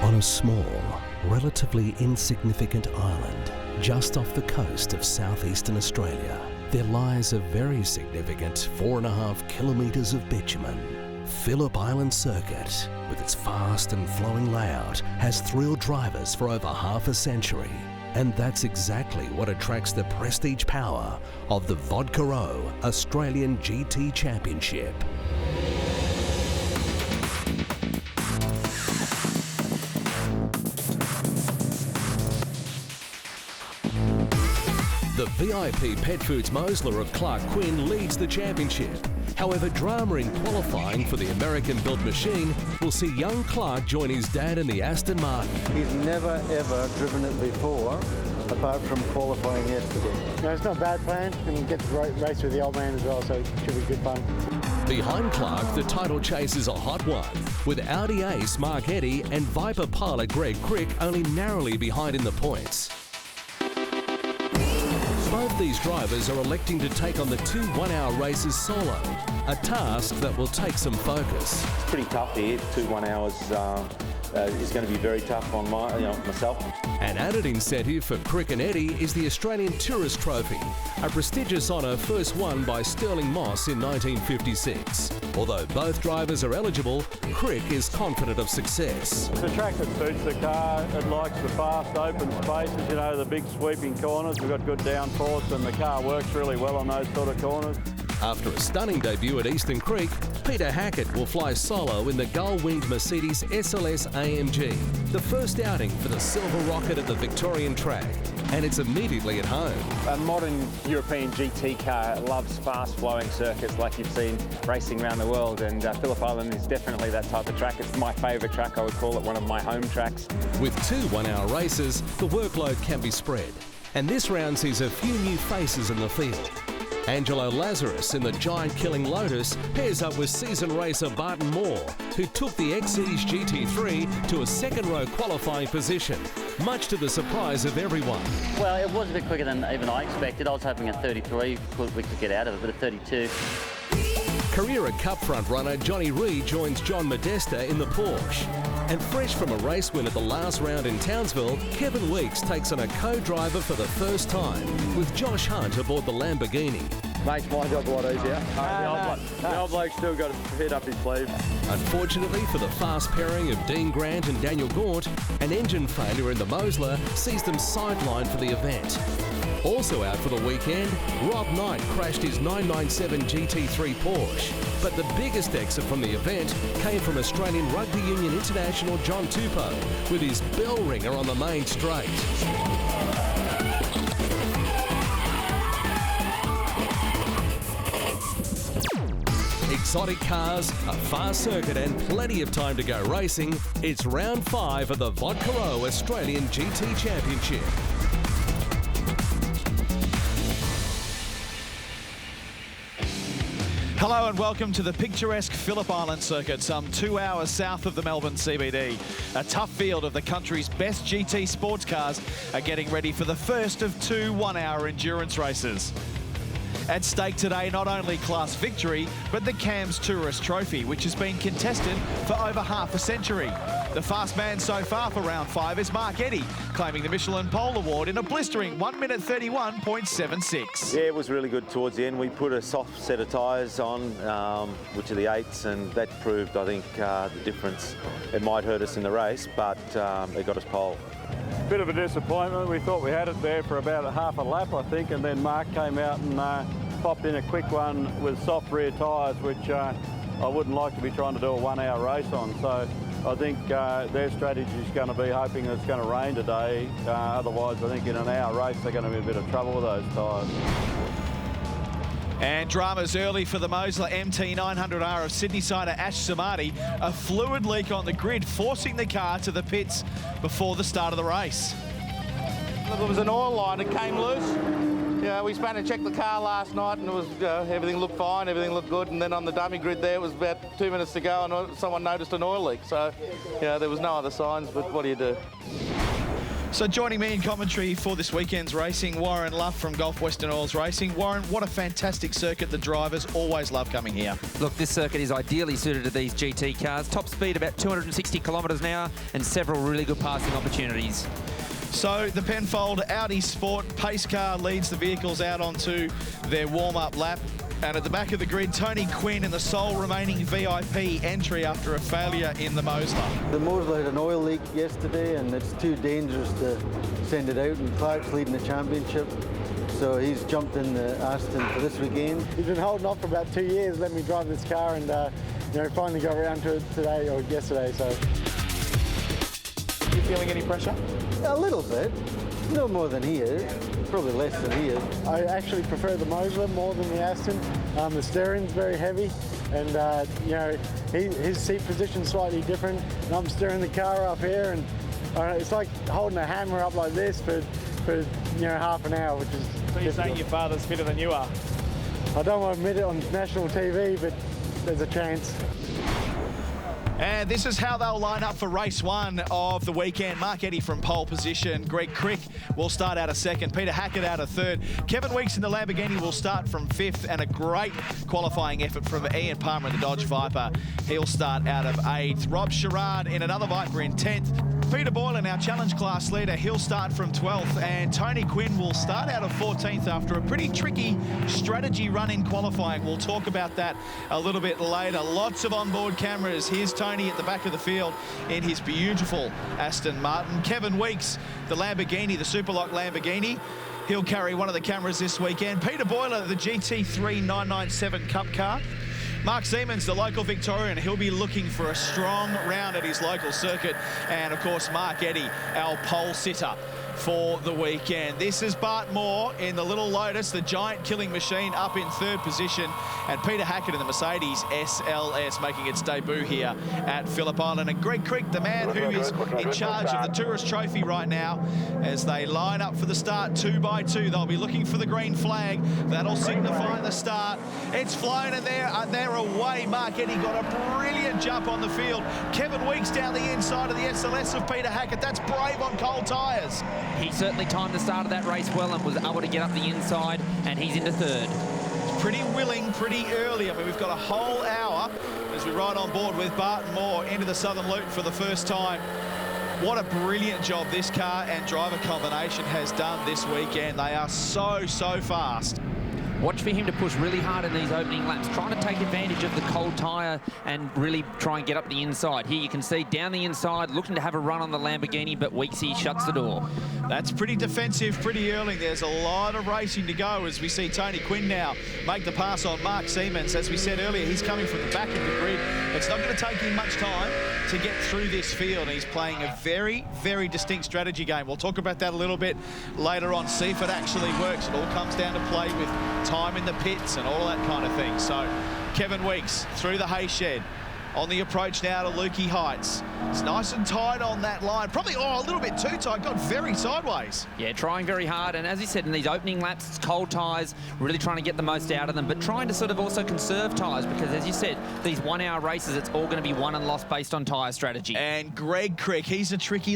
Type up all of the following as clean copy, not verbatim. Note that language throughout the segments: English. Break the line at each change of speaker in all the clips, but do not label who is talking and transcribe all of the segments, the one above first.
On a small, relatively insignificant island just off the coast of southeastern Australia, there lies a very significant 4.5 kilometres of bitumen. Phillip Island Circuit, with its fast and flowing layout, has thrilled drivers for over half a century. And that's exactly what attracts the prestige power of the Vodka O Australian GT Championship. The VIP Pet Foods Mosler of Clark Quinn leads the championship. However, drama in qualifying for the American-built machine will see young Clark join his dad in the Aston Martin.
He's never ever driven it before, apart from qualifying yesterday.
No, it's not a bad plan, and you get to race with the old man as well, so it should be good fun.
Behind Clark, the title chase is a hot one, with Audi ace Mark Eddy and Viper pilot Greg Crick only narrowly behind in the points. Both these drivers are electing to take on the 2 one-hour races solo, a task that will take some focus.
It's pretty tough here. 2 1 hours is going to be very tough on myself.
An added incentive for Crick and Eddy is the Australian Tourist Trophy, a prestigious honour first won by Sterling Moss in 1956. Although both drivers are eligible, Crick is confident of success.
It's a track that suits the car. It likes the fast open spaces, you know, the big sweeping corners. We've got good downforce and the car works really well on those sort of corners.
After a stunning debut at Eastern Creek, Peter Hackett will fly solo in the gull-winged Mercedes SLS AMG, the first outing for the Silver Rocket at the Victorian track, and it's immediately at home.
A modern European GT car loves fast-flowing circuits like you've seen racing around the world, and Phillip Island is definitely that type of track. It's my favourite track. I would call it one of my home tracks.
With 2 one-hour races, the workload can be spread, and this round sees a few new faces in the field. Angelo Lazarus in the giant-killing Lotus pairs up with seasoned racer Barton Moore, who took the Exees GT3 to a second-row qualifying position, much to the surprise of everyone.
Well, it was a bit quicker than even I expected. I was hoping a 33 we could get out of it, but a 32.
Carrera Cup front-runner Johnny Reid joins John Modesta in the Porsche. And fresh from a race win at the last round in Townsville, Kevin Weeks takes on a co-driver for the first time, with Josh Hunt aboard the Lamborghini.
Makes my job a lot easier.
The old bloke's still got his head up his sleeve.
Unfortunately for the fast pairing of Dean Grant and Daniel Gaunt, an engine failure in the Mosler sees them sidelined for the event. Also out for the weekend, Rob Knight crashed his 997 GT3 Porsche. But the biggest exit from the event came from Australian Rugby Union International John Tupou with his bell ringer on the main straight. Exotic cars, a fast circuit and plenty of time to go racing. It's round 5 of the Vodka O Australian GT Championship.
Hello and welcome to the picturesque Phillip Island Circuit, some 2 hours south of the Melbourne CBD. A tough field of the country's best GT sports cars are getting ready for the first of 2 one-hour endurance races. At stake today, not only class victory, but the CAMS Tourist Trophy, which has been contested for over half a century. The fast man so far for round 5 is Mark Eddy, claiming the Michelin Pole Award in a blistering 1 minute 31.76.
Yeah, it was really good towards the end. We put a soft set of tyres on, which are the 8s, and that proved, I think, the difference. It might hurt us in the race, but it got us pole.
Bit of a disappointment. We thought we had it there for about a half a lap, I think, and then Mark came out and popped in a quick one with soft rear tyres, which I wouldn't like to be trying to do a 1 hour race on. So I think their strategy is going to be hoping it's going to rain today. Otherwise, I think in an hour race, they're going to be in a bit of trouble with those tyres.
And dramas early for the Mosler MT900R of Sydney-sider Ash Samadi. A fluid leak on the grid, forcing the car to the pits before the start of the race.
Look, it was an oil line that came loose. Yeah, we spent and checked the car last night, and it was everything looked fine, everything looked good. And then on the dummy grid there, it was about 2 minutes to go, and someone noticed an oil leak. So, yeah, there was no other signs. But what do you do?
So joining me in commentary for this weekend's racing, Warren Luff from Gulf Western Oils Racing. Warren, what a fantastic circuit. The drivers always love coming here.
Look, this circuit is ideally suited to these GT cars. Top speed about 260 kilometres an hour and several really good passing opportunities.
So the Penfold Audi Sport pace car leads the vehicles out onto their warm-up lap. And at the back of the grid, Tony Quinn in the sole remaining VIP entry after a failure in the Mosler.
The Mosler had an oil leak yesterday and it's too dangerous to send it out, and Clark's leading the championship. So he's jumped in the Aston for this weekend.
He's been holding off for about 2 years, letting me drive this car, and you know, finally got around to it today or yesterday. So,
You feeling any pressure?
A little bit, no more than he is, probably less than he is.
I actually prefer the Mosler more than the Aston. The steering's very heavy, and you know, his seat position's slightly different. And I'm steering the car up here, and it's like holding a hammer up like this for you know, half an hour, which is.
So you're
difficult.
saying your father's fitter than you are?
I don't want to admit it on national TV, but there's a chance.
And this is how they'll line up for race one of the weekend. Mark Eddy from pole position. Greg Crick will start out of second. Peter Hackett out of third. Kevin Weeks in the Lamborghini will start from fifth. And a great qualifying effort from Ian Palmer in the Dodge Viper. He'll start out of eighth. Rob Sherrard in another Viper in 10th. Peter Boylan, our challenge class leader, he'll start from 12th. And Tony Quinn will start out of 14th after a pretty tricky strategy run in qualifying. We'll talk about that a little bit later. Lots of onboard cameras. Here's Tony at the back of the field in his beautiful Aston Martin. Kevin Weeks, the Lamborghini, the Superlock Lamborghini. He'll carry one of the cameras this weekend. Peter Boylan, the GT3 997 Cup car. Mark Siemens, the local Victorian, he'll be looking for a strong round at his local circuit. And, of course, Mark Eddy, our pole sitter for the weekend. This is Bart Moore in the Little Lotus, the giant killing machine, up in third position. And Peter Hackett in the Mercedes SLS making its debut here at Phillip Island. And Greg Crick, the man who is in charge of the Tourist Trophy right now, as they line up for the start 2 by 2. They'll be looking for the green flag. That'll signify the start. It's flown, and they're away. Mark Eddy got a brilliant jump on the field. Kevin Weeks down the inside of the SLS of Peter Hackett. That's brave on cold tyres.
He certainly timed the start of that race well and was able to get up the inside, and he's into third.
Pretty willing, pretty early. I mean, we've got a whole hour as we ride on board with Bart Moore into the Southern Loop for the first time. What a brilliant job this car and driver combination has done this weekend. They are so fast.
Watch for him to push really hard in these opening laps, trying to take advantage of the cold tyre and really try and get up the inside. Here you can see down the inside, looking to have a run on the Lamborghini, but Weeksy shuts the door.
That's pretty defensive, pretty early. There's a lot of racing to go as we see Tony Quinn now make the pass on Mark Siemens. As we said earlier, he's coming from the back of the grid. It's not going to take him much time to get through this field. He's playing a very distinct strategy game. We'll talk about that a little bit later on, see if it actually works. It all comes down to play with time in the pits and all that kind of thing. So Kevin Weeks through the hay shed on the approach now to Lukey Heights. It's nice and tight on that line. Probably, a little bit too tight. Got very sideways.
Yeah, trying very hard. And as he said, in these opening laps, it's cold tyres, really trying to get the most out of them, but trying to sort of also conserve tyres because, as you said, these 1 hour races, it's all going to be won and lost based on tyre strategy.
And Greg Crick, he's a tricky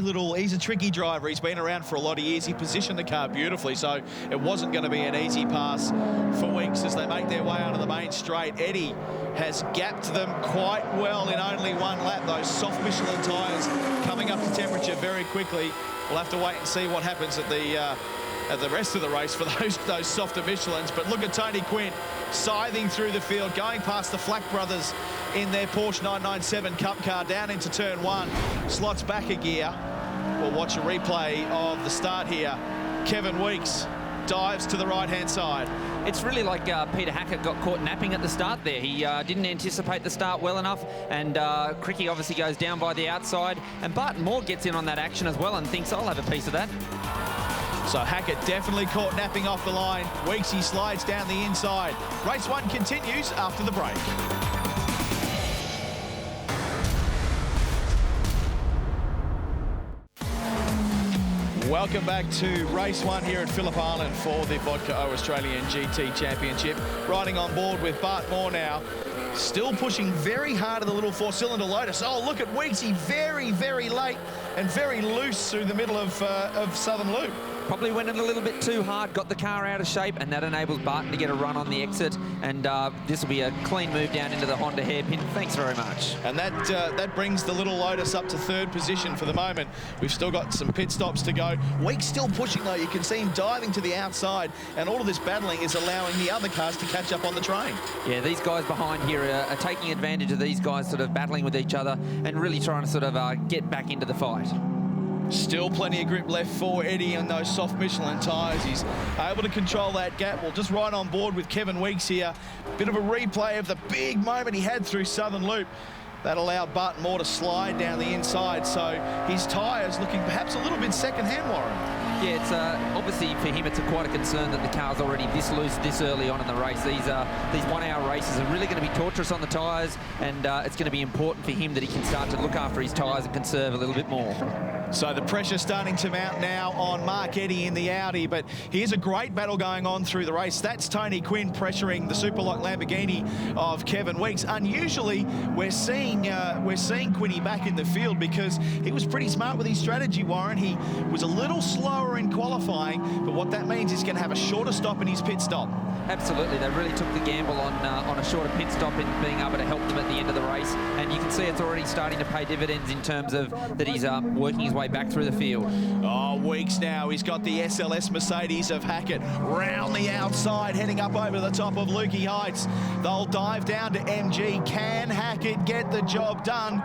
driver. He's been around for a lot of years. He positioned the car beautifully, so it wasn't going to be an easy pass for Weeks as they make their way onto the main straight. Eddy has gapped them quite well in only one lap. Those soft Michelin tyres coming up to temperature very quickly. We'll have to wait and see what happens at the rest of the race for those softer Michelins. But look at Tony Quinn scything through the field, going past the Flack brothers in their Porsche 997 Cup car down into turn 1. Slots back a gear. We'll watch a replay of the start here. Kevin Weeks dives to the right-hand side.
It's really like Peter Hackett got caught napping at the start there. He didn't anticipate the start well enough, and Cricky obviously goes down by the outside, and Barton Moore gets in on that action as well and thinks, I'll have a piece of that.
So Hackett definitely caught napping off the line. Weeksy slides down the inside. Race 1 continues after the break. Welcome back to race 1 here at Phillip Island for the Vodka O Australian GT Championship. Riding on board with Bart Moore now Still pushing very hard in the little 4-cylinder Lotus. Oh, look at Weeksy, very, very late and very loose through the middle of Southern Loop.
Probably went in a little bit too hard, got the car out of shape, and that enables Barton to get a run on the exit. And this will be a clean move down into the Honda hairpin. Thanks very much.
And that brings the little Lotus up to 3rd position for the moment. We've still got some pit stops to go. Weeks still pushing, though. You can see him diving to the outside, and all of this battling is allowing the other cars to catch up on the train. Yeah, these guys behind here are taking advantage of these guys sort of battling with each other and really trying to sort of get back into the fight. Still plenty of grip left for Eddie on those soft Michelin tyres. He's able to control that gap. Well, just right on board with Kevin Weeks here. Bit of a replay of the big moment he had through Southern Loop. That allowed Barton Moore to slide down the inside. So his tyres looking perhaps a little bit second-hand, Warren. Yeah, it's obviously for him it's quite a concern that the car's already this loose this early on in the race. These 1-hour races are really going to be torturous on the tyres, and it's going to be important for him that he can start to look after his tyres and conserve a little bit more. So the pressure starting to mount now on Mark Eddy in the Audi, but here's a great battle going on through the race. That's Tony Quinn pressuring the Superlock Lamborghini of Kevin Weeks. Unusually, we're seeing Quinny back in the field because he was pretty smart with his strategy, Warren. He was a little slower in qualifying, but what that means is he's going to have a shorter stop in his pit stop. Absolutely, they really took the gamble on a shorter pit stop and being able to help them at the end of the race, and you can see it's already starting to pay dividends in terms of that he's working his way back through the field. Oh, Weeks now, he's got the SLS Mercedes of Hackett round the outside, heading up over the top of Lukey Heights. They'll dive down to MG. Can Hackett get the job done?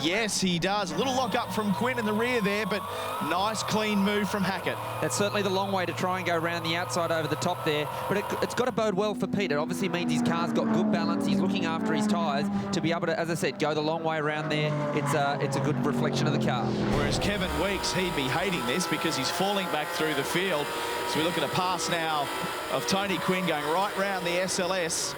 Yes, he does. A little lock up from Quinn in the rear there, but nice clean move from Hackett. That's certainly the long way to try and go around the outside over the top there, but it's got to bode well for Pete. It obviously means his car's got good balance. He's looking after his tyres to be able to, as I said, go the long way around there. It's a good reflection of the car. Whereas Kevin Weeks, he'd be hating this because he's falling back through the field. So we're looking at a pass now of Tony Quinn going right round the SLS.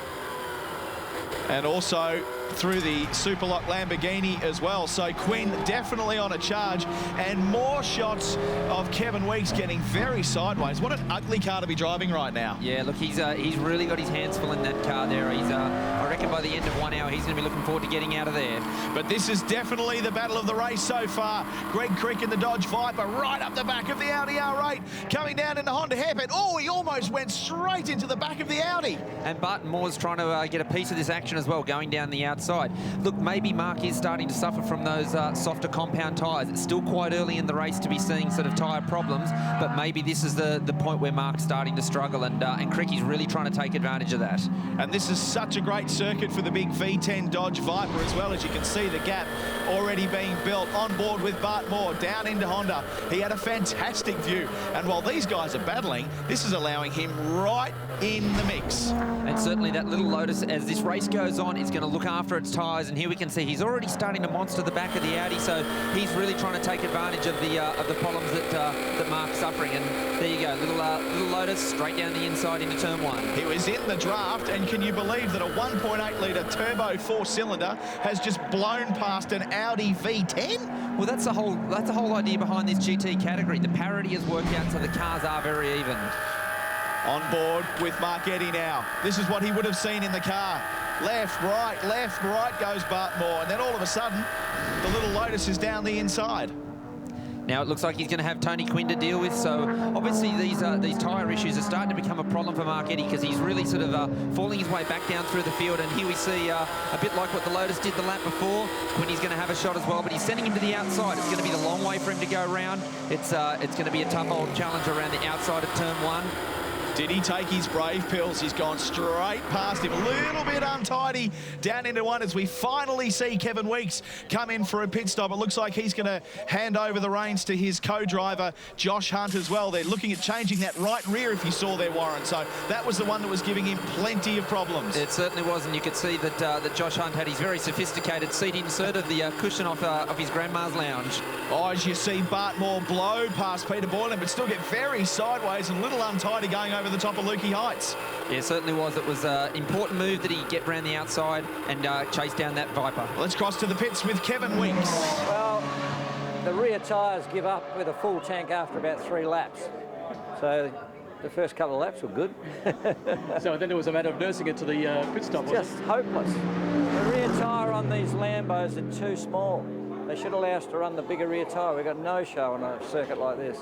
And also through the Superlock Lamborghini as well. So Quinn definitely on a charge, and more shots of Kevin Weeks getting very sideways. What an ugly car to be driving right now. Yeah, look, he's really got his hands full in that car there. He's I reckon by the end of 1 hour he's going to be looking forward to getting out of there. But this is definitely the battle of the race so far. Greg Crick in the Dodge Viper right up the back of the Audi R8, coming down into Honda hairpin. Oh, he almost went straight into the back of the Audi. And Barton Moore's trying to get a piece of this action as well, going down the outside. Look, maybe Mark is starting to suffer from those softer compound tyres. It's still quite early in the race to be seeing sort of tyre problems, but maybe this is the point where Mark's starting to struggle, and Cricky's really trying to take advantage of that. And this is such a great circuit for the big V10 Dodge Viper as well. As you can see, the gap already being built on board with Bart Moore down into Honda. He had a fantastic view, and while these guys are battling, this is allowing him right in the mix. And certainly that little Lotus, as this race goes on, is going to look after its tyres, and here we can see he's already starting to monster the back of the Audi, so he's really trying to take advantage of the problems that Mark's suffering. And there you go, little Lotus straight down the inside into turn 1. He was in the draft, and can you believe that a 1.8 litre turbo 4-cylinder has just blown past an Audi V10? Well, that's the whole idea behind this GT category. The parity has worked out, so the cars are very even. On board with Mark Eddy now. This is what he would have seen in the car. Left, right goes Bart Moore, and then all of a sudden, the little Lotus is down the inside. Now it looks like he's going to have Tony Quinn to deal with, so obviously these tyre issues are starting to become a problem for Mark Eddy, because he's really sort of falling his way back down through the field, and here we see a bit like what the Lotus did the lap before. Quinn's going to have a shot as well, but he's sending him to the outside. It's going to be the long way for him to go around. It's going to be a tough old challenge around the outside of turn 1. Did he take his brave pills? He's gone straight past him. A little bit untidy down into 1 as we finally see Kevin Weeks come in for a pit stop. It looks like he's going to hand over the reins to his co-driver, Josh Hunt, as well. They're looking at changing that right rear, if you saw there, Warren. So that was the one that was giving him plenty of problems. It certainly was, and you could see that Josh Hunt had his very sophisticated seat insert of the cushion off his grandma's lounge. Oh, as you see Bart Moore blow past Peter Boylan, but still get very sideways and a little untidy going over the top of Lukey Heights. Yeah, it certainly was. It was an important move that he get round the outside and chase down that Viper. Let's cross to the pits with Kevin Weeks.
Well, the rear tyres give up with a full tank after about 3 laps. So The first couple of laps were good.
So then it was a matter of nursing it to the pit stop, was
Just hopeless. The rear tyre on these Lambos are too small. They should allow us to run the bigger rear tyre. We've got no show on a circuit like this.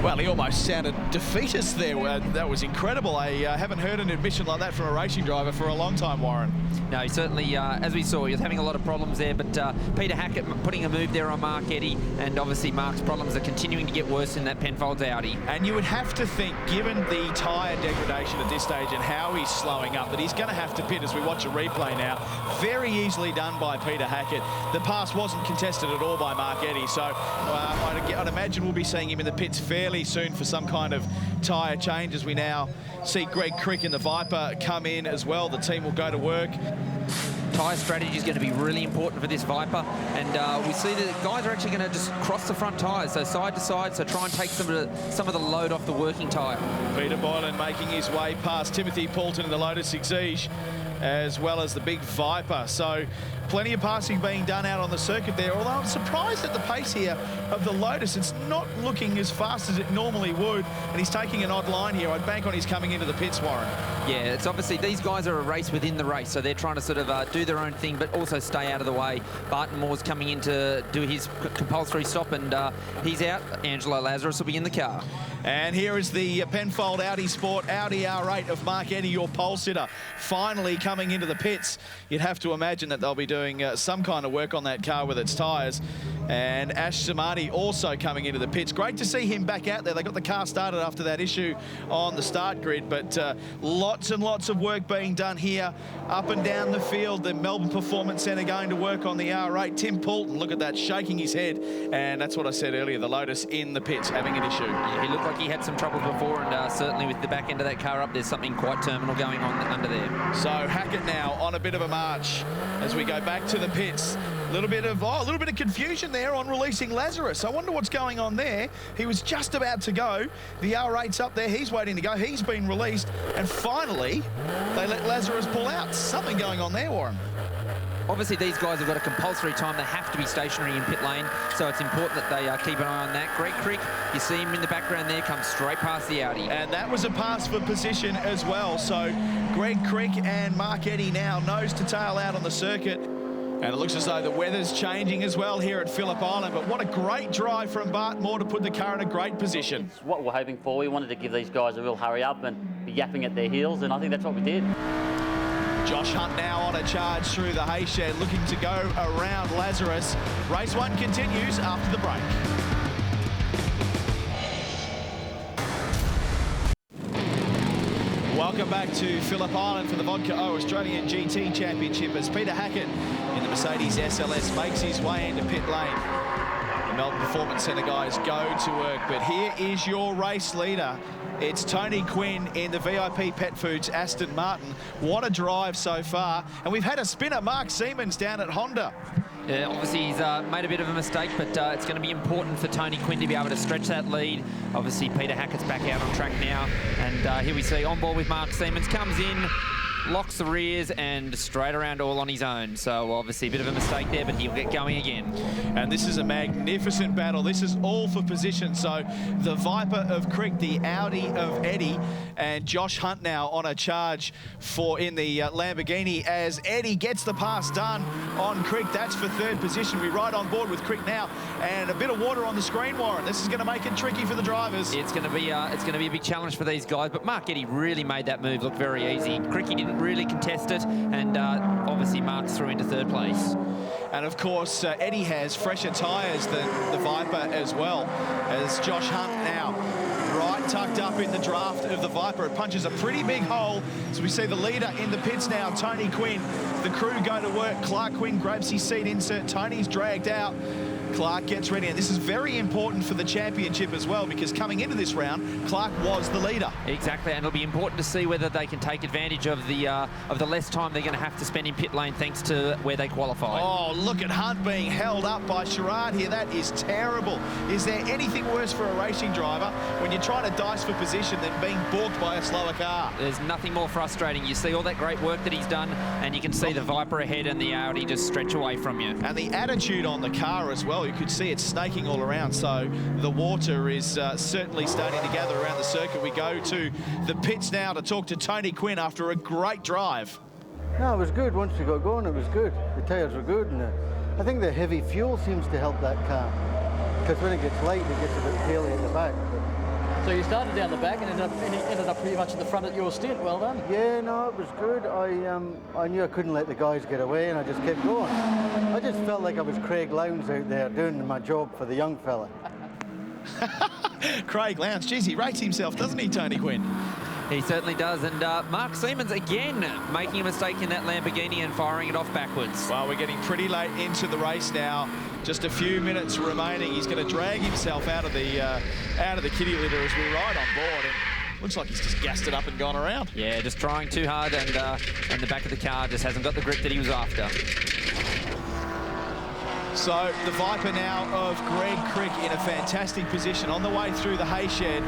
Well, he almost sounded defeatist there. That was incredible. I haven't heard an admission like that from a racing driver for a long time, Warren.
No, he certainly, as we saw, he was having a lot of problems there, but Peter Hackett putting a move there on Mark Eddy, and obviously Mark's problems are continuing to get worse in that Penfolds Audi.
And you would have to think, given the tyre degradation at this stage and how he's slowing up, that he's going to have to pit as we watch a replay now. Very easily done by Peter Hackett. The pass wasn't contested at all by Mark Eddy, so I'd imagine we'll be seeing him in the pits fairly soon for some kind of tyre change, as we now see Greg Crick in the Viper come in as well. The team will go to work.
Tyre strategy is going to be really important for this Viper, and we see that the guys are actually going to just cross the front tyres, so side to side, so try and take some of the load off the working tyre.
Peter Boylan making his way past Timothy Poulton in the Lotus Exige, as well as the big Viper. So plenty of passing being done out on the circuit there, although I'm surprised at the pace here of the Lotus. It's not looking as fast as it normally would, and he's taking an odd line here. I'd bank on his coming into the pits, Warren.
Yeah, it's obviously these guys are a race within the race, so they're trying to sort of do their own thing, but also stay out of the way. Barton Moore's coming in to do his compulsory stop, and he's out. Angelo Lazarus will be in the car.
And here is the Penfold Audi Sport Audi R8 of Mark Eddy, your pole sitter, finally coming into the pits. You'd have to imagine that they'll be doing some kind of work on that car with its tyres. And Ash Samadi also coming into the pits. Great to see him back out there. They got the car started after that issue on the start grid, but lots and lots of work being done here up and down the field. The Melbourne Performance Centre going to work on the R8. Tim Poulton, look at that, shaking his head. And that's what I said earlier, the Lotus in the pits having an issue.
Yeah, he looked like he had some trouble before, and certainly with the back end of that car up, there's something quite terminal going on under there.
So Hackett now on a bit of a march as we go back to the pits. A little bit of confusion there on releasing Lazarus. I wonder what's going on there. He was just about to go. The R8's up there. He's waiting to go. He's been released. And finally, they let Lazarus pull out. Something going on there, Warren.
Obviously, these guys have got a compulsory time. They have to be stationary in pit lane, so it's important that they keep an eye on that. Greg Crick, you see him in the background there, comes straight past the Audi.
And that was a pass for position as well. So Greg Crick and Mark Eddy now nose to tail out on the circuit. And it looks as though the weather's changing as well here at Phillip Island. But what a great drive from Barton Moore to put the car in a great position.
It's what we're hoping for. We wanted to give these guys a real hurry up and be yapping at their heels, and I think that's what we did.
Josh Hunt now on a charge through the hay shed, looking to go around Lazarus. Race 1 continues after the break. Welcome back to Phillip Island for the Vodka O Australian GT Championship as Peter Hackett in the Mercedes SLS makes his way into pit lane. The Melbourne Performance Centre guys go to work, but here is your race leader. It's Tony Quinn in the VIP Pet Foods Aston Martin. What a drive so far. And we've had a spinner, Mark Siemens, down at Honda.
Yeah, obviously he's made a bit of a mistake, but it's going to be important for Tony Quinn to be able to stretch that lead. Obviously Peter Hackett's back out on track now, and here we see on board with Mark Siemens, comes in, locks the rears and straight around all on his own. So obviously a bit of a mistake there, but he'll get going again.
And this is a magnificent battle. This is all for position. So the Viper of Crick, the Audi of Eddy, and Josh Hunt now on a charge in the Lamborghini as Eddy gets the pass done on Crick. That's for third position. We're right on board with Crick now, and a bit of water on the screen, Warren. This is going to make it tricky for the drivers.
It's going to be a big challenge for these guys, but Mark Eddy really made that move look very easy. Cricky didn't really contest it, and obviously Mark's through into third place.
And of course, Eddy has fresher tyres than the Viper as well, as Josh Hunt now right tucked up in the draft of the Viper. It punches a pretty big hole. So we see the leader in the pits now, Tony Quinn. The crew go to work. Clark Quinn grabs his seat insert. Tony's dragged out. Clark gets ready, and this is very important for the championship as well, because coming into this round, Clark was the leader.
Exactly, and it'll be important to see whether they can take advantage of the less time they're going to have to spend in pit lane thanks to where they qualify.
Oh, look at Hunt being held up by Sherrard here. That is terrible. Is there anything worse for a racing driver when you're trying to dice for position than being balked by a slower car?
There's nothing more frustrating. You see all that great work that he's done, and you can see the Viper ahead and the Audi just stretch away from you.
And the attitude on the car as well. well. You could see it snaking all around, so the water is certainly starting to gather around the circuit. We go to the pits now to talk to Tony Quinn after a great drive.
No, it was good. Once we got going, it was good. The tyres were good, and I think the heavy fuel seems to help that car, because when it gets light, it gets a bit taily at the back.
So you started down the back and ended up pretty much in the front at your stint. Well done.
Yeah, no, it was good. I knew I couldn't let the guys get away, and I just kept going. I just felt like I was Craig Lowndes out there doing my job for the young fella.
Craig Lowndes, geez, he rates himself, doesn't he, Tony Quinn?
He certainly does, and Mark Siemens again making a mistake in that Lamborghini and firing it off backwards.
Well, we're getting pretty late into the race now. Just a few minutes remaining. He's going to drag himself out of the kitty litter as we ride on board, and looks like he's just gassed it up and gone around.
Yeah, just trying too hard, and the back of the car just hasn't got the grip that he was after.
So the Viper now of Greg Crick in a fantastic position on the way through the hay shed.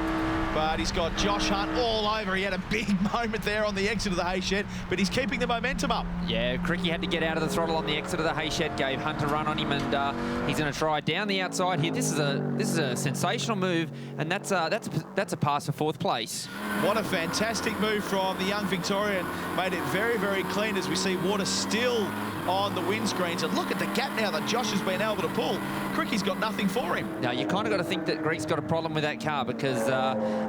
But he's got Josh Hunt all over. He had a big moment there on the exit of the hay shed, but he's keeping the momentum up. Yeah,
Cricky had to get out of the throttle on the exit of the hay shed, gave Hunt a run on him, and he's going to try down the outside here. This is a sensational move, and that's a pass for fourth place.
What a fantastic move from the young Victorian. Made it very, very clean as we see water still on the windscreens. And look at the gap now that Josh has been able to pull. Cricky's got nothing for him.
Now, you kind of got to think that Greg's got a problem with that car, because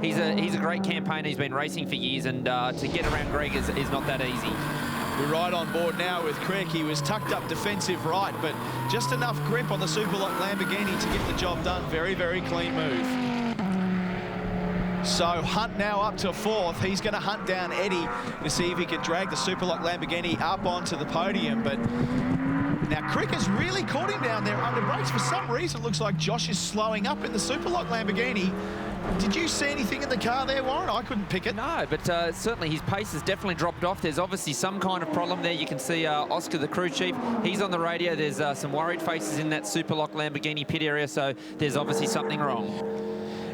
he's a great campaigner. He's been racing for years, and to get around Greg is not that easy.
We ride on board now with Crick. He was tucked up defensive right, but just enough grip on the Superlock Lamborghini to get the job done. Very, very clean move. So Hunt now up to fourth. He's going to hunt down Eddie to see if he can drag the Superlock Lamborghini up onto the podium. But now Crick has really caught him down there under brakes. For some reason, it looks like Josh is slowing up in the Superlock Lamborghini. Did you see anything in the car there, Warren? I couldn't pick it.
No, but certainly his pace has definitely dropped off. There's obviously some kind of problem there. You can see Oscar, the crew chief, he's on the radio. There's some worried faces in that Superlock Lamborghini pit area, so there's obviously something wrong.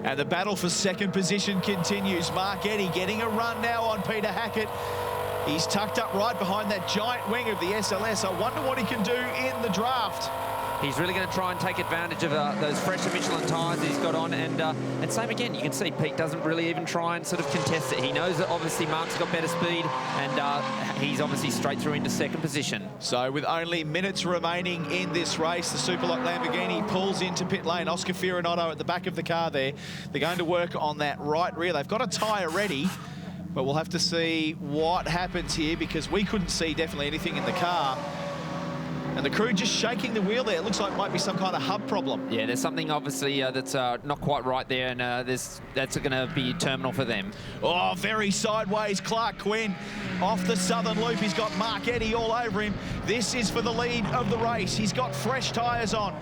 And the battle for second position continues. Mark Eddy getting a run now on Peter Hackett. He's tucked up right behind that giant wing of the SLS. I wonder what he can do in the draft.
He's really going to try and take advantage of those fresher Michelin tyres he's got on. And same again, you can see Pete doesn't really even try and sort of contest it. He knows that obviously Mark's got better speed, and he's obviously straight through into second position.
So with only minutes remaining in this race, the Superlock Lamborghini pulls into pit lane. Oscar Fiorinato at the back of the car there. They're going to work on that right rear. They've got a tyre ready, but we'll have to see what happens here, because we couldn't see definitely anything in the car. And the crew just shaking the wheel there. It looks like it might be some kind of hub problem.
Yeah, there's something obviously that's not quite right there, and that's going to be terminal for them.
Oh, very sideways. Clark Quinn off the southern loop. He's got Mark Eddy all over him. This is for the lead of the race. He's got fresh tyres on.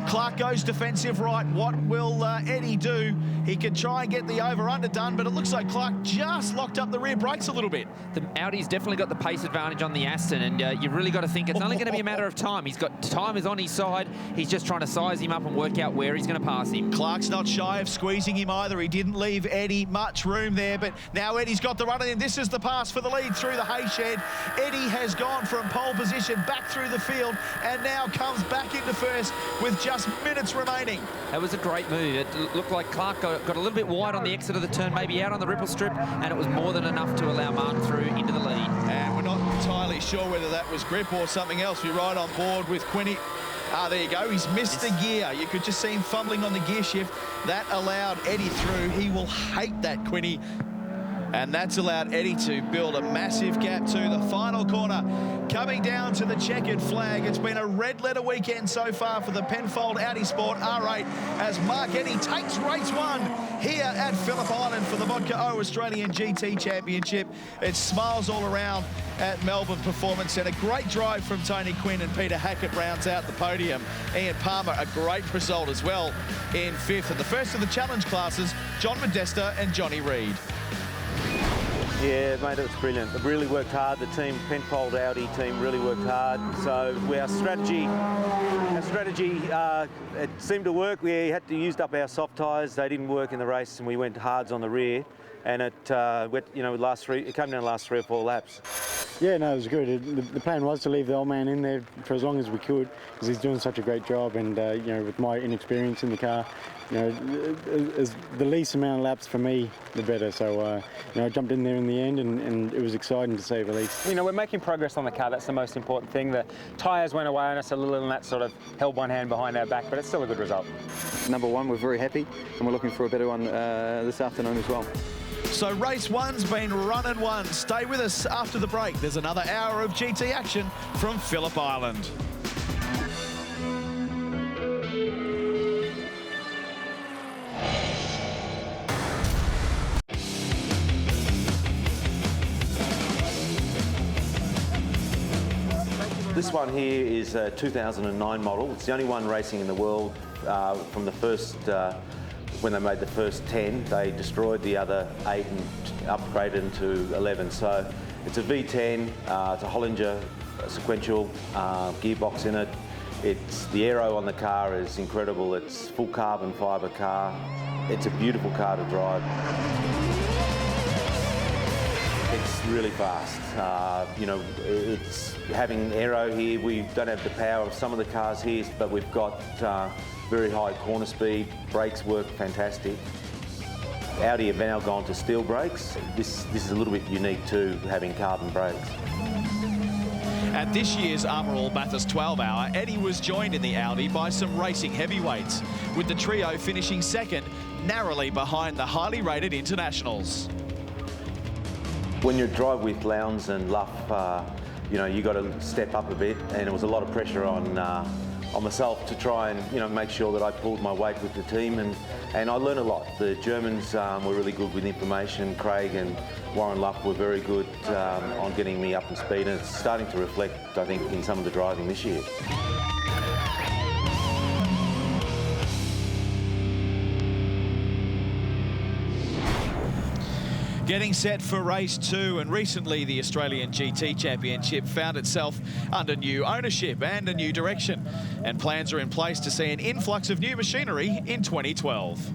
Clark goes defensive right. What will Eddy do? He can try and get the over-under done, but it looks like Clark just locked up the rear brakes a little bit.
The Audi's definitely got the pace advantage on the Aston, and you've really got to think it's only going to be a matter of time. He's got time is on his side. He's just trying to size him up and work out where he's going to pass him.
Clark's not shy of squeezing him either. He didn't leave Eddy much room there, but now Eddy's got the run on him. This is the pass for the lead through the hay shed. Eddy has gone from pole position back through the field and now comes back into first with just minutes remaining.
That was a great move. It looked like Clark got a little bit wide on the exit of the turn, maybe out on the ripple strip, and it was more than enough to allow Mark through into the lead.
And we're not entirely sure whether that was grip or something else. We ride on board with Quinny. There you go. He's missed the gear. You could just see him fumbling on the gear shift. That allowed Eddy through. He will hate that, Quinny. And that's allowed Eddy to build a massive gap to the final corner. Coming down to the checkered flag. It's been a red letter weekend so far for the Penfold Audi Sport R8 as Mark Eddy takes race one here at Phillip Island for the Vodka O Australian GT Championship. It's smiles all around at Melbourne Performance Centre. Great drive from Tony Quinn, and Peter Hackett rounds out the podium. Ian Palmer, a great result as well in fifth. And the first of the challenge classes, John Modesta and Johnny Reid.
Yeah, mate, it was brilliant. They really worked hard. The team, Penfold Audi team, really worked hard. So our strategy, it seemed to work. We had to use up our soft tyres. They didn't work in the race, and we went hards on the rear. and it it came down the last 3 or 4 laps.
Yeah, no, it was good. The plan was to leave the old man in there for as long as we could, because he's doing such a great job. And with my inexperience in the car, the least amount of laps for me, the better. So I jumped in there in the end, and it was exciting to say the least.
We're making progress on the car. That's the most important thing. The tyres went away on us a little, and that sort of held one hand behind our back, but it's still a good result.
Number one, we're very happy, and we're looking for a better one this afternoon as well.
So race one's been run and won. Stay with us after the break. There's another hour of GT action from Phillip Island.
This one here is a 2009 model. It's the only one racing in the world from the first, when they made the first 10, they destroyed the other 8 and upgraded into 11. So it's a V10, it's a Hollinger sequential gearbox in it. The aero on the car is incredible. It's full carbon fibre car. It's a beautiful car to drive. It's really fast. It's having aero here. We don't have the power of some of the cars here, but we've got very high corner speed. Brakes work fantastic. Audi have now gone to steel brakes. This is a little bit unique too, having carbon brakes.
At this year's Armour All Bathurst 12 Hour, Eddie was joined in the Audi by some racing heavyweights, with the trio finishing second, narrowly behind the highly rated internationals.
When you drive with Lowndes and Luff, you got to step up a bit, and it was a lot of pressure on myself to try and make sure that I pulled my weight with the team, and I learned a lot. The Germans were really good with information. Craig and Warren Luff were very good on getting me up to speed, and it's starting to reflect, I think, in some of the driving this year.
Getting set for race 2, and recently the Australian GT Championship found itself under new ownership and a new direction, and plans are in place to see an influx of new machinery in 2012.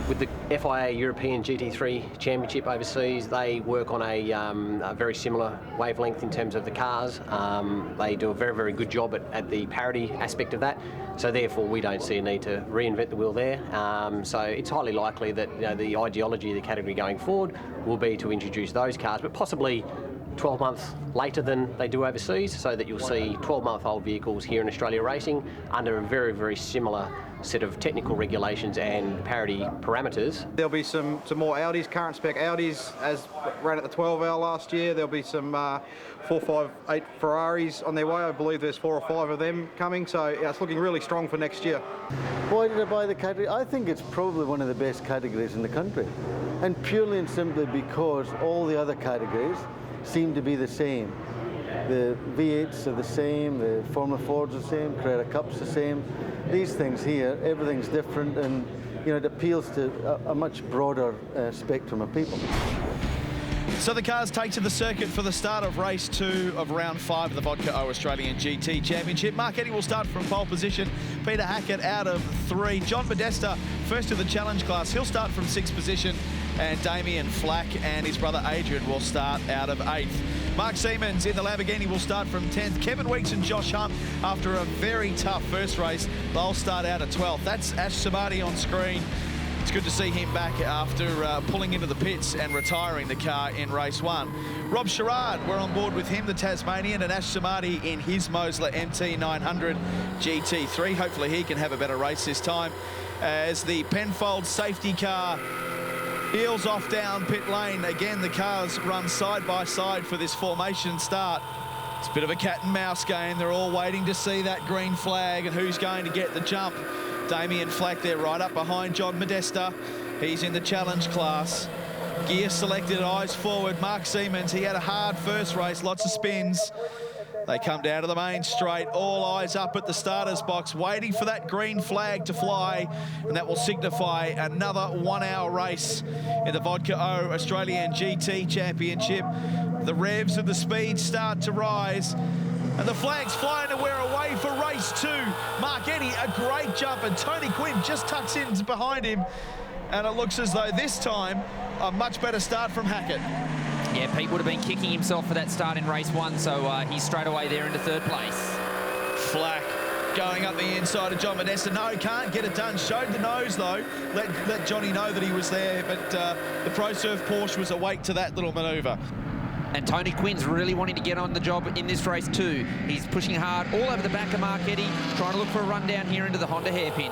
With the FIA European GT3 Championship overseas, they work on a very similar wavelength in terms of the cars. They do a very, very good job at the parity aspect of that. So therefore, we don't see a need to reinvent the wheel there. So it's highly likely that the ideology of the category going forward will be to introduce those cars, but possibly 12 months later than they do overseas, so that you'll see 12-month-old vehicles here in Australia racing under a very, very similar set of technical regulations and parity parameters.
There'll be some more Audis, current spec Audis, as ran at the 12 hour last year. There'll be some 458 Ferraris on their way. I believe there's 4 or 5 of them coming, so yeah, it's looking really strong for next year.
Why did I buy the category? I think it's probably one of the best categories in the country, and purely and simply because all the other categories seem to be the same. The V8s are the same, the Formula Fords are the same, Carrera Cup's the same. These things here, everything's different, and it appeals to a much broader spectrum of people.
So the cars take to the circuit for the start of race 2 of round 5 of the Vodka O Australian GT Championship. Mark Eddy will start from pole position. Peter Hackett out of 3. John Modesta, first of the challenge class. He'll start from 6th position. And Damien Flack and his brother Adrian will start out of 8th. Mark Siemens in the Lamborghini will start from 10th. Kevin Weeks and Josh Hunt, after a very tough first race, they'll start out at 12th. That's Ash Samadi on screen. It's good to see him back after pulling into the pits and retiring the car in race 1. Rob Sherrard, we're on board with him, the Tasmanian, and Ash Samadi in his Mosler MT900 GT3. Hopefully he can have a better race this time, as the Penfold safety car heels off down pit lane. Again, the cars run side by side for this formation start. It's a bit of a cat and mouse game. They're all waiting to see that green flag and who's going to get the jump. Damien Flack there right up behind John Modesta. He's in the challenge class. Gear selected, eyes forward. Mark Siemens, he had a hard first race, lots of spins. They come down to the main straight, all eyes up at the starter's box, waiting for that green flag to fly, and that will signify another 1 hour race in the Vodka O Australian GT Championship. The revs and the speed start to rise, and the flag's flying to wear away for race 2. Mark Eddy, a great jump, and Tony Quinn just tucks in behind him. and it looks as though this time a much better start from Hackett.
Yeah, Pete would have been kicking himself for that start in race 1, so he's straight away there into 3rd place.
Flack going up the inside of John Modesta. No, can't get it done. Showed the nose, though. Let Johnny know that he was there, but the ProServe Porsche was awake to that little manoeuvre.
And Tony Quinn's really wanting to get on the job in this race too. He's pushing hard all over the back of Mark Eddy, trying to look for a run down here into the Honda hairpin.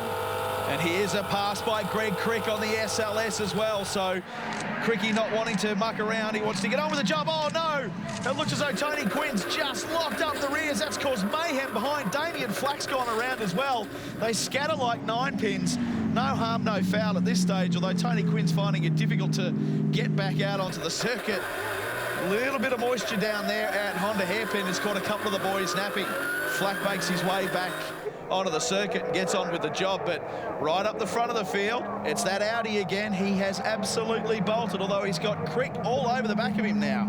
And here's a pass by Greg Crick on the SLS as well. So Cricky not wanting to muck around. He wants to get on with the job. Oh, no. It looks as though Tony Quinn's just locked up the rears. That's caused mayhem behind. Damien Flack's gone around as well. They scatter like 9 pins. No harm, no foul at this stage, although Tony Quinn's finding it difficult to get back out onto the circuit. A little bit of moisture down there at Honda hairpin has caught a couple of the boys napping. Flack makes his way back onto the circuit and gets on with the job, but right up the front of the field, it's that Audi again. He has absolutely bolted, although he's got Crick all over the back of him now.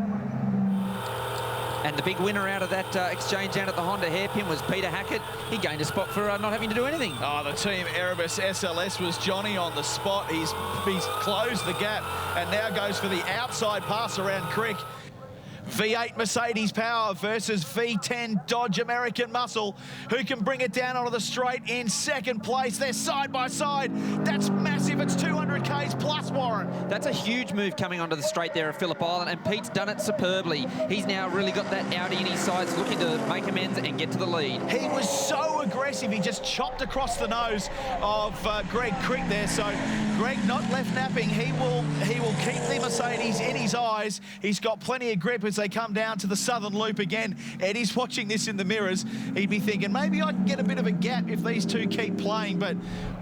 And the big winner out of that exchange down at the Honda hairpin was Peter Hackett. He gained a spot for not having to do anything.
Oh, the Team Erebus SLS was Johnny on the spot. He's closed the gap and now goes for the outside pass around Crick. V8 Mercedes power versus V10 Dodge American muscle. Who can bring it down onto the straight in 2nd place? They're side by side. That's massive. It's 200 Ks plus, Warren.
That's a huge move coming onto the straight there at Phillip Island, and Pete's done it superbly. He's now really got that Audi in his sights, looking to make amends and get to the lead.
He was so aggressive. He just chopped across the nose of Greg Crick there. So Greg not left napping. He will keep the Mercedes in his eyes. He's got plenty of grip as they come down to the southern loop again. Eddie's watching this in the mirrors. He'd be thinking, maybe I can get a bit of a gap if these two keep playing, but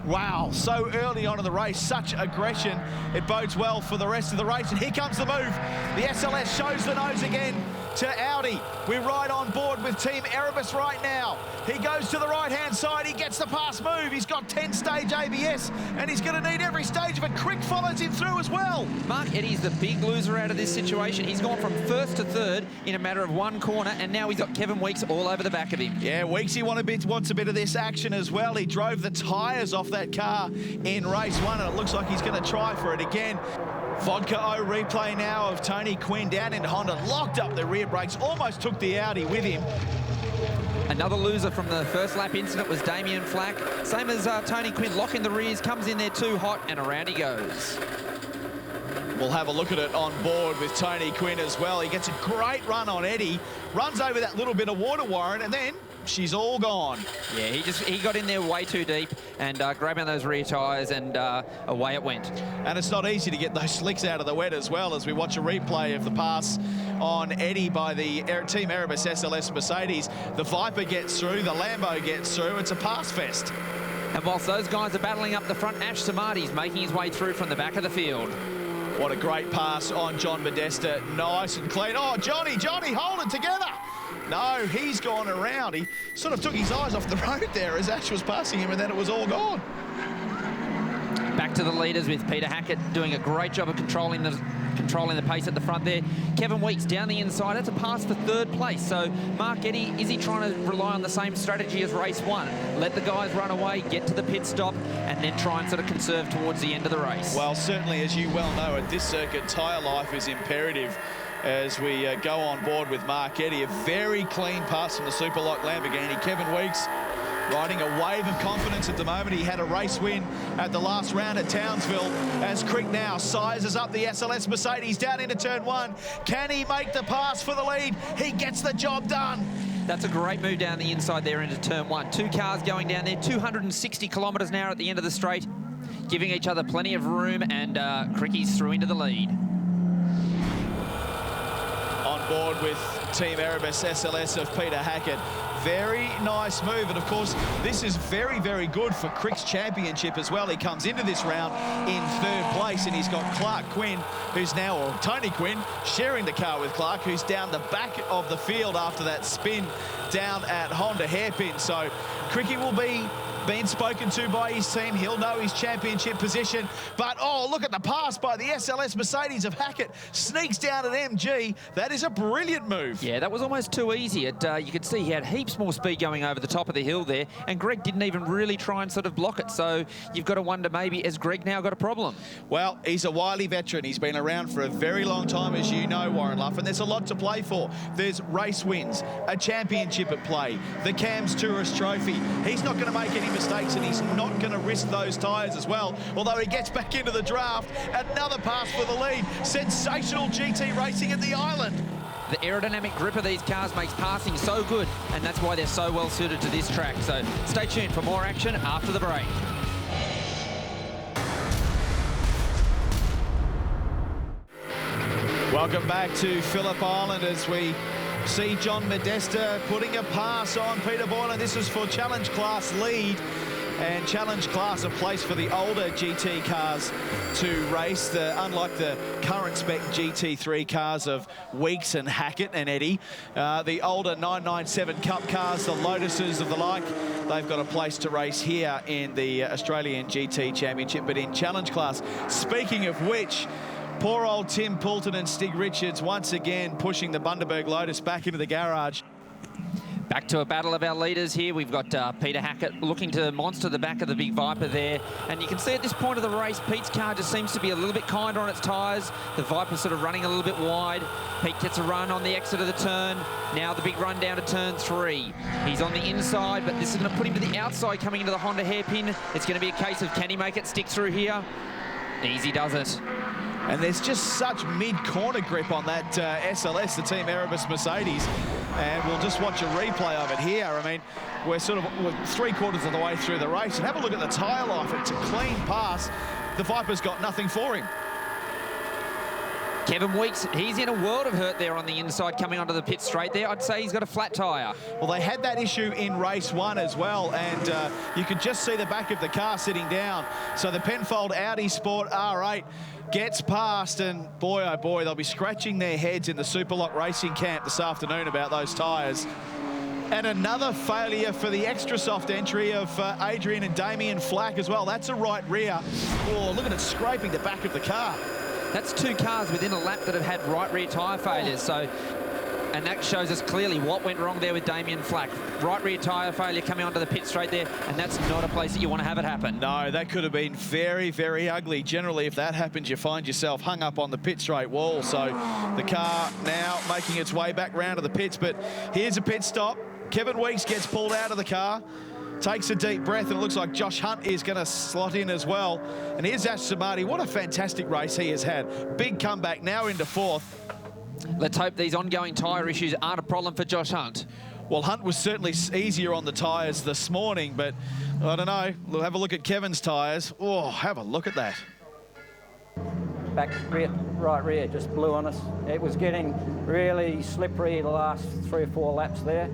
wow, so early on in the race, such aggression. It bodes well for the rest of the race, and here comes the move. The SLS shows the nose again to Audi. We're right on board with Team Erebus right now. He goes to the right-hand side. He gets the pass move. He's got 10-stage ABS, and he's going to need every stage of it. Crick follows him through as well.
Mark Eddy's the big loser out of this situation. He's gone from 1st to 3rd in a matter of 1 corner, and now he's got Kevin Weeks all over the back of him.
Yeah, Weeksy wants a bit of this action as well. He drove the tyres off that car in race 1, and it looks like he's going to try for it again. Vodka O replay now of Tony Quinn down into Honda, locked up the rear brakes, almost took the Audi with him.
Another loser from the first lap incident was Damien Flack. Same as Tony Quinn, locking the rears, comes in there too hot, and around he goes.
We'll have a look at it on board with Tony Quinn as well. He gets a great run on Eddie, runs over that little bit of water, Warren, and then she's all gone.
Yeah, he got in there way too deep and grabbing those rear tyres, and away it went.
And it's not easy to get those slicks out of the wet as well, as we watch a replay of the pass on Eddie by the Team Erebus SLS Mercedes. The Viper gets through, the Lambo gets through. It's a pass fest.
And whilst those guys are battling up the front, Ash Samadi's making his way through from the back of the field.
What a great pass on John Modesta. Nice and clean. Oh, Johnny, hold it together. No, he's gone around. He sort of took his eyes off the road there as Ash was passing him, and then it was all gone.
Back to the leaders with Peter Hackett doing a great job of controlling the pace at the front there. Kevin Weeks down the inside. That's a pass for 3rd place. So Mark Eddy, is he trying to rely on the same strategy as race 1? Let the guys run away, get to the pit stop, and then try and sort of conserve towards the end of the race.
Well, certainly, as you well know, at this circuit, tyre life is imperative. As we go on board with Mark Eddy, a very clean pass from the Superlock Lamborghini. Kevin Weeks riding a wave of confidence at the moment. He had a race win at the last round at Townsville, as Crick now sizes up the SLS Mercedes down into turn 1. Can he make the pass for the lead? He gets the job done.
That's a great move down the inside there into turn 1. 2 cars going down there, 260 kilometres an hour at the end of the straight, giving each other plenty of room, and Cricky's through into the lead.
On board with Team Erebus SLS of Peter Hackett. Very nice move, and of course this is very, very good for Crick's championship as well. He comes into this round in 3rd place, and he's got Clark Quinn, who's now, or Tony Quinn, sharing the car with Clark, who's down the back of the field after that spin down at Honda hairpin. So Cricky will be been spoken to by his team. He'll know his championship position. But, oh, look at the pass by the SLS Mercedes of Hackett. Sneaks down at MG. That is a brilliant move.
Yeah, that was almost too easy. You could see he had heaps more speed going over the top of the hill there, and Greg didn't even really try and sort of block it. So you've got to wonder, maybe, has Greg now got a problem?
Well, he's a wily veteran. He's been around for a very long time, as you know, Warren Luff, and there's a lot to play for. There's race wins, a championship at play, the Cam's Tourist Trophy. He's not going to make any mistakes, and he's not going to risk those tyres as well. Although he gets back into the draft, another pass for the lead. Sensational GT racing at the island.
The aerodynamic grip of these cars makes passing so good, and that's why they're so well suited to this track. So stay tuned for more action after the break.
Welcome back to Phillip Island as we see John Modesta putting a pass on Peter Boylan. This is for Challenge Class lead. And Challenge Class, a place for the older GT cars to race. Unlike the current spec GT3 cars of Weeks and Hackett and Eddie, the older 997 Cup cars, the Lotuses of the like, they've got a place to race here in the Australian GT Championship, but in Challenge Class. Speaking of which, poor old Tim Poulton and Stig Richards once again pushing the Bundaberg Lotus back into the garage.
Back to a battle of our leaders here. We've got Peter Hackett looking to monster the back of the big Viper there. And you can see at this point of the race, Pete's car just seems to be a little bit kinder on its tyres. The Viper's sort of running a little bit wide. Pete gets a run on the exit of the turn. Now the big run down to turn 3. He's on the inside, but this is going to put him to the outside coming into the Honda hairpin. It's going to be a case of, can he make it stick through here? Easy does it.
And there's just such mid-corner grip on that SLS, the Team Erebus Mercedes. And we'll just watch a replay of it here. I mean, we're three-quarters of the way through the race. And have a look at the tyre life. It's a clean pass. The Viper's got nothing for him.
Kevin Weeks, he's in a world of hurt there on the inside coming onto the pit straight there. I'd say he's got a flat tyre.
Well, they had that issue in race 1 as well, and you could just see the back of the car sitting down. So the Penfold Audi Sport R8 gets past, and boy, oh boy, they'll be scratching their heads in the Superlock Racing camp this afternoon about those tyres. And another failure for the extra soft entry of Adrian and Damien Flack as well. That's a right rear. Oh, look at it scraping the back of the car.
That's 2 cars within a lap that have had right rear tyre failures. So, and that shows us clearly what went wrong there with Damien Flack. Right rear tyre failure coming onto the pit straight there, and that's not a place that you want to have it happen.
No, that could have been very, very ugly. Generally, if that happens, you find yourself hung up on the pit straight wall. So the car now making its way back round to the pits, but here's a pit stop. Kevin Weeks gets pulled out of the car, takes a deep breath, and it looks like Josh Hunt is going to slot in as well. And here's Ash Samadi. What a fantastic race he has had. Big comeback, now into 4th.
Let's hope these ongoing tyre issues aren't a problem for Josh Hunt.
Well, Hunt was certainly easier on the tyres this morning, but I don't know. We'll have a look at Kevin's tyres. Oh, have a look at that.
Back rear, right rear just blew on us. It was getting really slippery the last 3 or 4 laps there.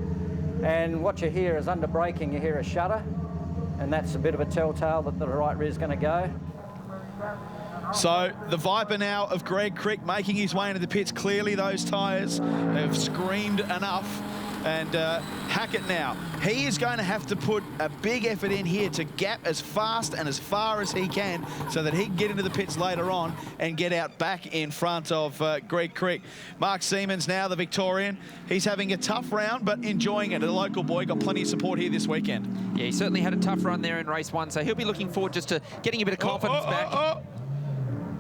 And what you hear is under braking, you hear a shudder, and that's a bit of a telltale that the right rear is going to go.
So the Viper now of Greg Crick making his way into the pits. Clearly those tyres have screamed enough. And Hackett now, he is going to have to put a big effort in here to gap as fast and as far as he can so that he can get into the pits later on and get out back in front of Greg Crick. Mark Siemens now, the Victorian. He's having a tough round, but enjoying it. A local boy, got plenty of support here this weekend.
Yeah, he certainly had a tough run there in race 1, so he'll be looking forward just to getting a bit of confidence back.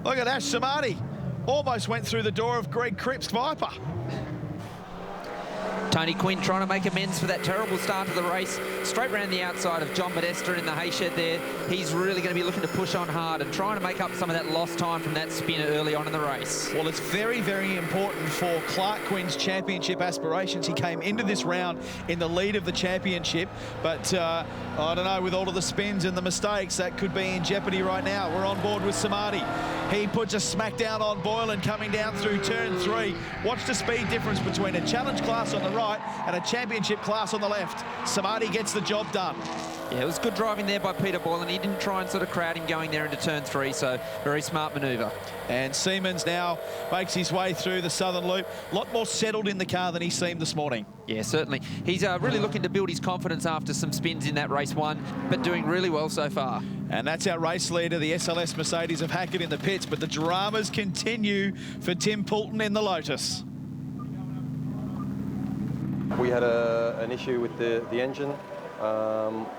Look at Ash Samadi. Almost went through the door of Greg Crick's Viper.
Tony Quinn trying to make amends for that terrible start to the race. Straight round the outside of John Modesta in the hay shed there. He's really going to be looking to push on hard and trying to make up some of that lost time from that spin early on in the race.
Well, it's very, very important for Clark Quinn's championship aspirations. He came into this round in the lead of the championship, but I don't know, with all of the spins and the mistakes, that could be in jeopardy right now. We're on board with Samadi. He puts a smackdown on Boylan coming down through turn 3. Watch the speed difference between a challenge class on the right and a championship class on the left. Samadi gets the job done.
Yeah, it was good driving there by Peter Boylan. He didn't try and sort of crowd him going there into turn 3, so very smart manoeuvre.
And Siemens now makes his way through the southern loop. A lot more settled in the car than he seemed this morning.
Yeah, certainly. He's really looking to build his confidence after some spins in that race 1, but doing really well so far.
And that's our race leader, the SLS Mercedes of Hackett in the pits, but the dramas continue for Tim Poulton in the Lotus.
We had an issue with the engine.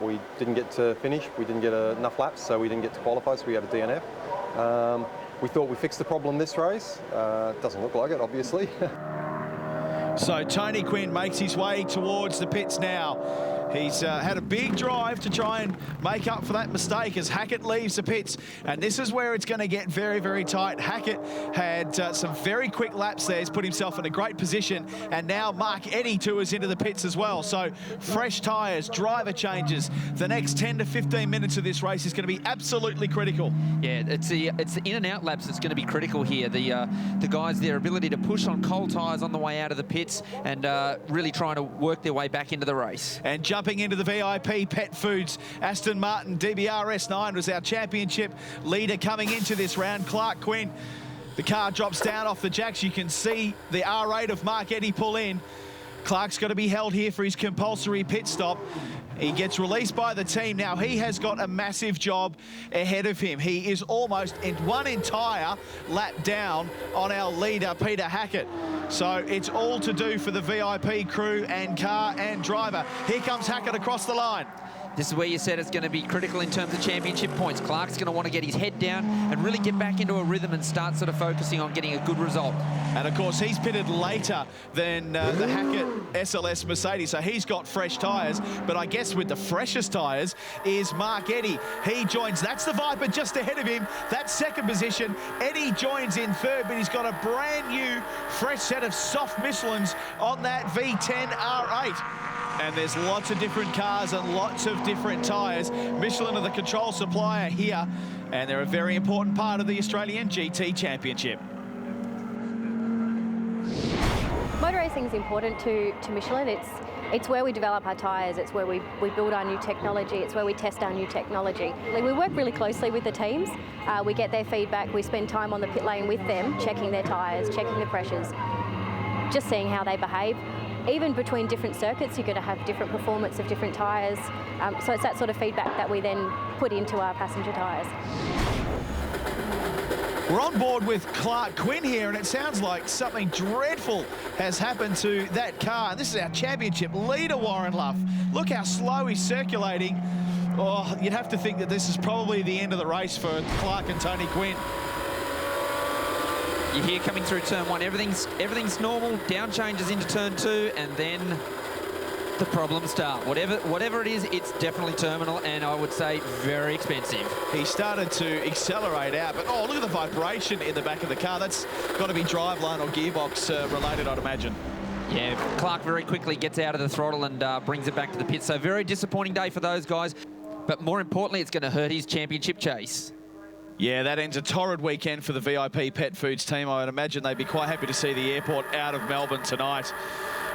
We didn't get to finish, we didn't get enough laps, so we didn't get to qualify, so we had a DNF. We thought we fixed the problem this race. Doesn't look like it, obviously.
So Tony Quinn makes his way towards the pits now. He's had a big drive to try and make up for that mistake as Hackett leaves the pits. And this is where it's going to get very, very tight. Hackett had some very quick laps there. He's put himself in a great position. And now Mark Eddy too is into the pits as well. So fresh tyres, driver changes. The next 10 to 15 minutes of this race is going to be absolutely critical.
Yeah, it's the in and out laps that's going to be critical here. The guys, their ability to push on cold tyres on the way out of the pits and really trying to work their way back into the race.
And jumping into the VIP Pet Foods, Aston Martin DBRS9 was our championship leader coming into this round. Clark Quinn, the car drops down off the jacks. You can see the R8 of Mark Eddy pull in. Clark's got to be held here for his compulsory pit stop. He gets released by the team. Now he has got a massive job ahead of him. He is almost in one entire lap down on our leader, Peter Hackett. So it's all to do for the VIP crew and car and driver. Here comes Hackett across the line.
This is where you said it's going to be critical in terms of championship points. Clark's going to want to get his head down and really get back into a rhythm and start sort of focusing on getting a good result.
And of course, he's pitted later than the Hackett SLS Mercedes, so he's got fresh tyres. But I guess with the freshest tyres is Mark Eddy. He joins, that's the Viper just ahead of him. That's second position. Eddy joins in third, but he's got a brand new fresh set of soft Michelins on that V10 R8. And there's lots of different cars and lots of different tyres. Michelin are the control supplier here, and they're a very important part of the Australian GT Championship.
Motor racing is important to Michelin. It's where we develop our tyres, it's where we build our new technology, it's where we test our new technology. We work really closely with the teams. We get their feedback, we spend time on the pit lane with them, checking their tyres, checking the pressures, just seeing how they behave. Even between different circuits, you're going to have different performance of different tyres. So it's that sort of feedback that we then put into our passenger tyres.
We're on board with Clark Quinn here, and it sounds like something dreadful has happened to that car. And this is our championship leader, Warren Luff. Look how slow he's circulating. Oh, you'd have to think that this is probably the end of the race for Clark and Tony Quinn.
You're here coming through turn 1, everything's normal, down changes into turn 2, and then the problems start. Whatever it is, it's definitely terminal, and I would say very expensive.
He started to accelerate out, but oh, look at the vibration in the back of the car. That's got to be driveline or gearbox related, I'd imagine.
Yeah, Clark very quickly gets out of the throttle and brings it back to the pit. So very disappointing day for those guys, but more importantly, it's going to hurt his championship chase.
Yeah, that ends a torrid weekend for the VIP Pet Foods team. I would imagine they'd be quite happy to see the airport out of Melbourne tonight.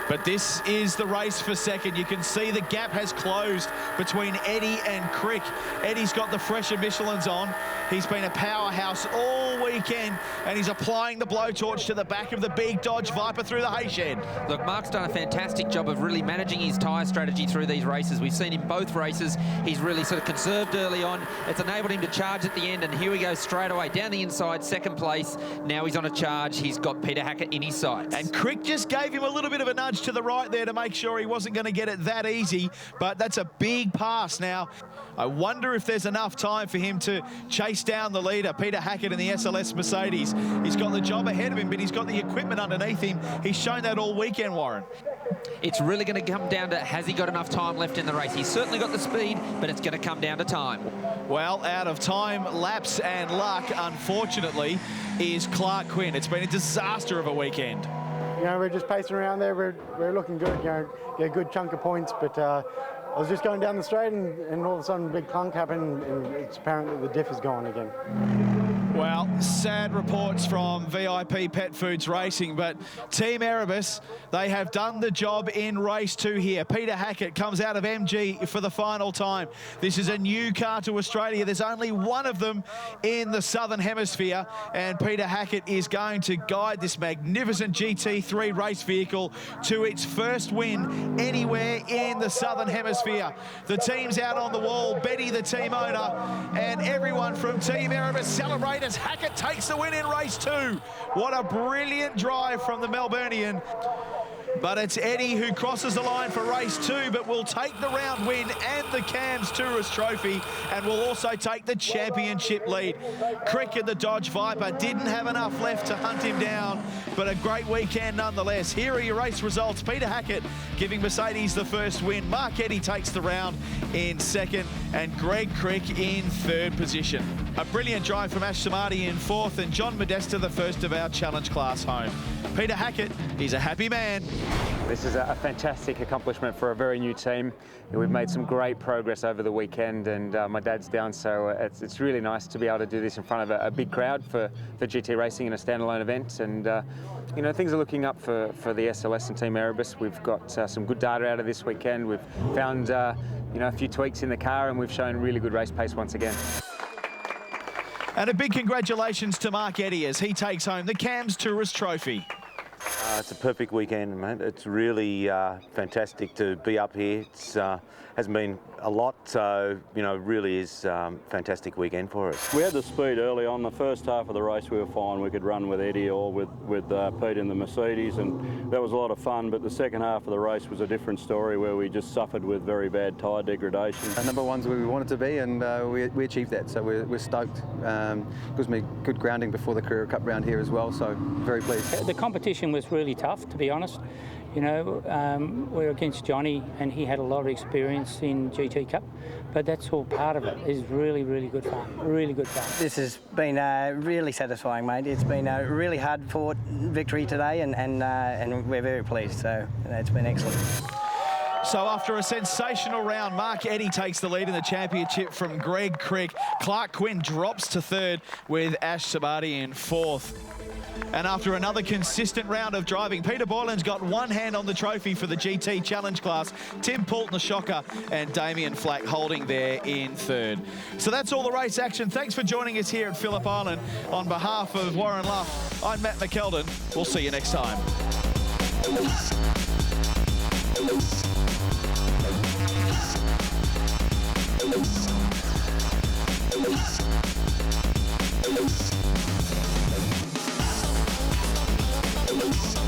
But this is the race for second. You can see the gap has closed between Eddy and Crick. Eddy's got the fresher Michelins on. He's been a powerhouse all weekend, and he's applying the blowtorch to the back of the big Dodge Viper through the hay shed.
Look, Mark's done a fantastic job of really managing his tyre strategy through these races. We've seen in both races, he's really sort of conserved early on. It's enabled him to charge at the end, and here we go straight away down the inside, second place. Now he's on a charge. He's got Peter Hackett in his sights.
And Crick just gave him a little bit of a nudge to the right there to make sure he wasn't going to get it that easy, but that's a big pass now. I wonder if there's enough time for him to chase down the leader, Peter Hackett in the SLS Mercedes. He's got the job ahead of him, but he's got the equipment underneath him. He's shown that all weekend, Warren.
It's really going to come down to, has he got enough time left in the race? He's certainly got the speed, but it's going to come down to time.
Well, out of time, laps and luck, unfortunately, is Clark Quinn. It's been a disaster of a weekend.
You know, we're just pacing around there. We're looking good. You know, get a good chunk of points. But I was just going down the straight, and all of a sudden, a big clunk happened, and it's apparent that the diff is gone again.
Well, sad reports from VIP Pet Foods Racing, but Team Erebus, they have done the job in race 2 here. Peter Hackett comes out of MG for the final time. This is a new car to Australia. There's only one of them in the Southern Hemisphere, and Peter Hackett is going to guide this magnificent GT3 race vehicle to its first win anywhere in the Southern Hemisphere. The team's out on the wall, Betty, the team owner, and everyone from Team Erebus celebrate as Hackett takes the win in race 2. What a brilliant drive from the Melburnian. But it's Eddie who crosses the line for race 2, but will take the round win and the CAMS Tourist Trophy, and will also take the championship lead. Crick in the Dodge Viper didn't have enough left to hunt him down, but a great weekend nonetheless. Here are your race results. Peter Hackett giving Mercedes the first win. Mark Eddy takes the round in second, and Greg Crick in third position. A brilliant drive from Ash Samardi in fourth, and John Modesta the first of our challenge class home. Peter Hackett, he's a happy man.
This is a fantastic accomplishment for a very new team. We've made some great progress over the weekend, and my dad's down, so it's really nice to be able to do this in front of a big crowd for GT racing in a standalone event. And you know, things are looking up for the SLS and Team Erebus. We've got some good data out of this weekend. We've found you know, a few tweaks in the car, and we've shown really good race pace once again.
And a big congratulations to Mark Eddy as he takes home the CAMS Tourist Trophy.
It's a perfect weekend, mate. It's really fantastic to be up here. It's hasn't been a lot, so you know, really is fantastic weekend for us.
We had the speed early on. The first half of the race we were fine. We could run with Eddie or with Pete in the Mercedes, and that was a lot of fun. But the second half of the race was a different story, where we just suffered with very bad tyre degradation.
Number one's where we wanted to be, and we achieved that, so we're stoked. Gives me good grounding before the Carrera Cup round here as well, so very pleased.
The competition was really tough, to be honest. You know, we're against Johnny, and he had a lot of experience in GT Cup, but that's all part of it. It's really, really good fun, really good fun.
This has been really satisfying, mate. It's been a really hard-fought victory today, and we're very pleased, so it's been excellent.
So after a sensational round, Mark Eddy takes the lead in the championship from Greg Crick. Clark Quinn drops to third with Ash Samardi in fourth. And after another consistent round of driving, Peter Boylan's got one hand on the trophy for the GT Challenge class. Tim Poulton, the shocker, and Damien Flack holding there in third. So that's all the race action. Thanks for joining us here at Phillip Island. On behalf of Warren Luff, I'm Matt McKeldin. We'll see you next time.
We'll be right back.